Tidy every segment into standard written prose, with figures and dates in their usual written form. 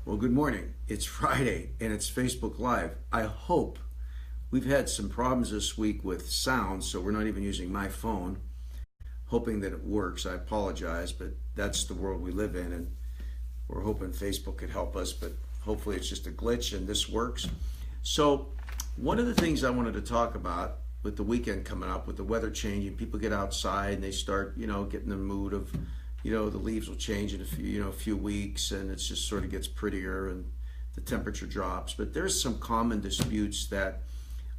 Well, good morning. It's Friday and it's Facebook Live. I hope we've had some problems this week with sound, so we're not even using my phone, hoping that it works. I apologize, but that's the world we live in, and we're hoping Facebook could help us, but hopefully it's just a glitch and this works. So, one of the things I wanted to talk about with the weekend coming up, with the weather changing, people get outside and they start, getting the mood of, the leaves will change in a few weeks, and it just sort of gets prettier and the temperature drops. But there's some common disputes that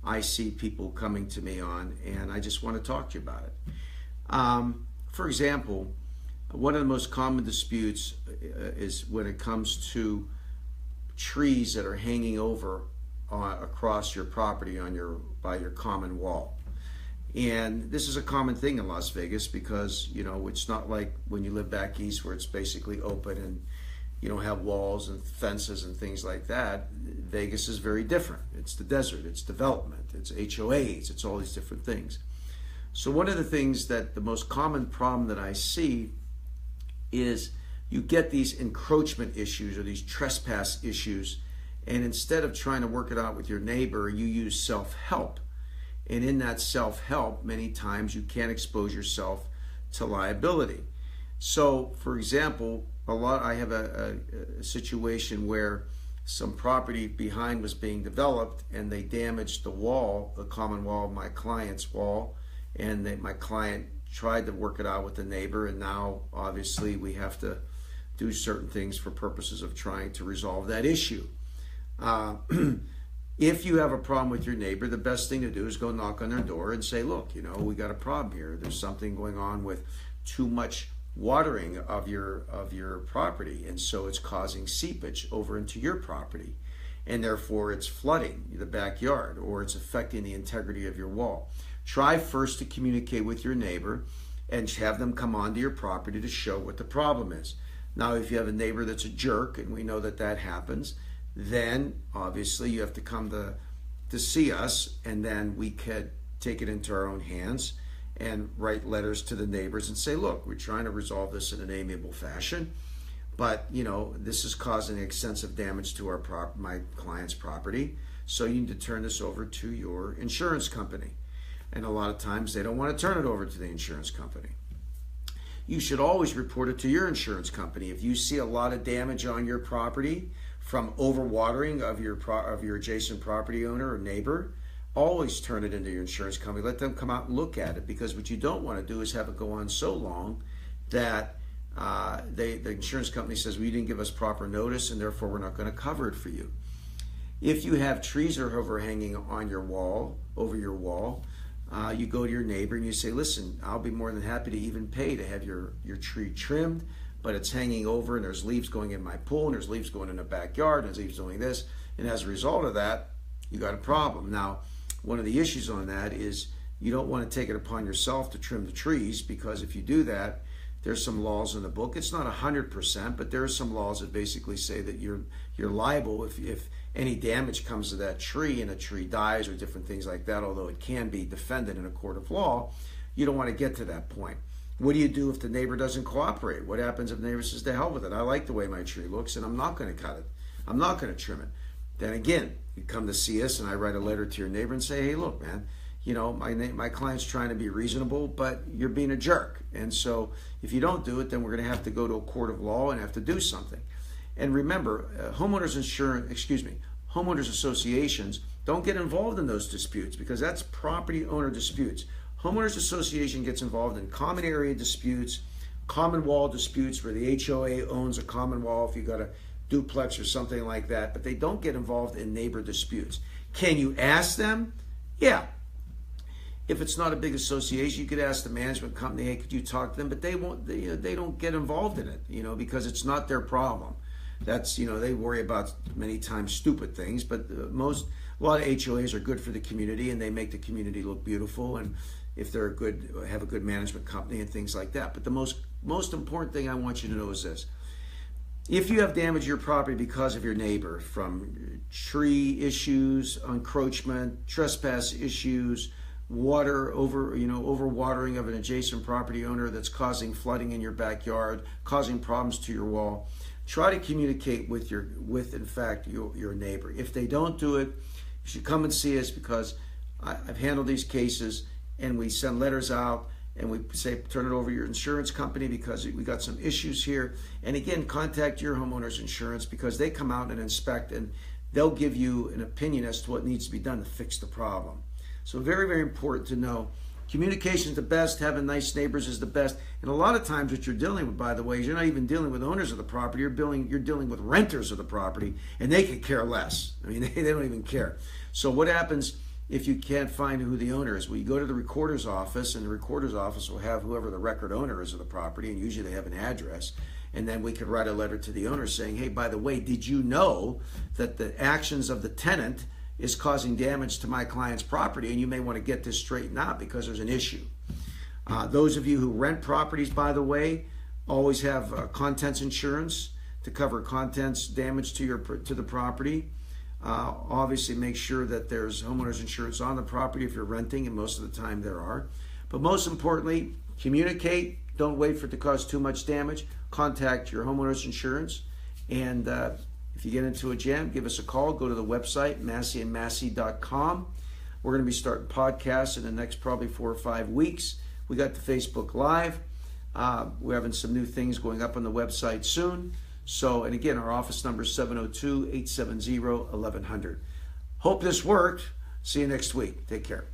I see people coming to me on, and I just want to talk to you about it. For example, one of the most common disputes is when it comes to trees that are hanging over across your property by your common wall. And this is a common thing in Las Vegas because, it's not like when you live back east where it's basically open and you don't have walls and fences and things like that. Vegas is very different. It's the desert, it's development, it's HOAs, it's all these different things. So one of the things that the most common problem that I see is you get these encroachment issues or these trespass issues, and instead of trying to work it out with your neighbor, you use self-help. And in that self-help, many times you can't expose yourself to liability. So, for example, I have a situation where some property behind was being developed, and they damaged the wall, the common wall of my client's wall, and my client tried to work it out with the neighbor, and now obviously we have to do certain things for purposes of trying to resolve that issue. If you have a problem with your neighbor, the best thing to do is go knock on their door and say, look, we got a problem here. There's something going on with too much watering of your property, and so it's causing seepage over into your property, and therefore it's flooding the backyard, or it's affecting the integrity of your wall. Try first to communicate with your neighbor and have them come onto your property to show what the problem is. Now, if you have a neighbor that's a jerk, and we know that happens, then obviously you have to come to see us, and then we could take it into our own hands and write letters to the neighbors and say, look, we're trying to resolve this in an amiable fashion, but this is causing extensive damage to my client's property, so you need to turn this over to your insurance company. And a lot of times they don't want to turn it over to the insurance company. You should always report it to your insurance company. If you see a lot of damage on your property from overwatering of your adjacent property owner or neighbor, always turn it into your insurance company. Let them come out and look at it, because what you don't want to do is have it go on so long that the insurance company says, well, you didn't give us proper notice, and therefore we're not going to cover it for you. If you have trees that are overhanging on your wall, over your wall, you go to your neighbor and you say, listen, I'll be more than happy to even pay to have your tree trimmed, but it's hanging over, and there's leaves going in my pool, and there's leaves going in the backyard, and there's leaves doing this, and as a result of that, you got a problem. Now, one of the issues on that is you don't want to take it upon yourself to trim the trees, because if you do that, there's some laws in the book. It's not 100%, but there are some laws that basically say that you're liable if any damage comes to that tree and a tree dies or different things like that, although it can be defended in a court of law. You don't want to get to that point. What do you do if the neighbor doesn't cooperate? What happens if the neighbor says, to hell with it, I like the way my tree looks, and I'm not going to cut it. I'm not going to trim it. Then again, you come to see us, and I write a letter to your neighbor and say, hey, look, man, my client's trying to be reasonable, but you're being a jerk. And so if you don't do it, then we're going to have to go to a court of law and have to do something. And remember, homeowners associations don't get involved in those disputes, because that's property owner disputes. Homeowners association gets involved in common area disputes, common wall disputes where the HOA owns a common wall if you got a duplex or something like that, but they don't get involved in neighbor disputes. Can you ask them? Yeah. If it's not a big association, you could ask the management company, hey, could you talk to them? But they won't. They don't get involved in it, because it's not their problem. That's, they worry about many times stupid things, but a lot of HOAs are good for the community, and they make the community look beautiful, and if they're have a good management company and things like that. But the most important thing I want you to know is this. If you have damaged your property because of your neighbor, from tree issues, encroachment, trespass issues, overwatering of an adjacent property owner that's causing flooding in your backyard, causing problems to your wall, try to communicate with in fact your neighbor. If they don't do it, you should come and see us, because I've handled these cases, and we send letters out and we say turn it over to your insurance company because we got some issues here. And again, contact your homeowner's insurance, because they come out and inspect, and they'll give you an opinion as to what needs to be done to fix the problem. So very, very important to know. Communication is the best. Having nice neighbors is the best. And a lot of times what you're dealing with, by the way, is you're not even dealing with owners of the property. You're dealing with renters of the property, and they could care less. I mean, they don't even care. So what happens if you can't find who the owner is? Well, you go to the recorder's office, and the recorder's office will have whoever the record owner is of the property, and usually they have an address. And then we could write a letter to the owner saying, hey, by the way, did you know that the actions of the tenant is causing damage to my client's property, and you may want to get this straightened out because there's an issue. Those of you who rent properties, by the way, always have contents insurance to cover contents damage to the property. Obviously, make sure that there's homeowners insurance on the property if you're renting, and most of the time there are. But most importantly, communicate. Don't wait for it to cause too much damage. Contact your homeowners insurance, and if you get into a jam, give us a call. Go to the website, massiandmassi.com. We're going to be starting podcasts in the next probably 4 or 5 weeks. We got the Facebook Live. We're having some new things going up on the website soon. So, and again, our office number is 702-870-1100. Hope this worked. See you next week. Take care.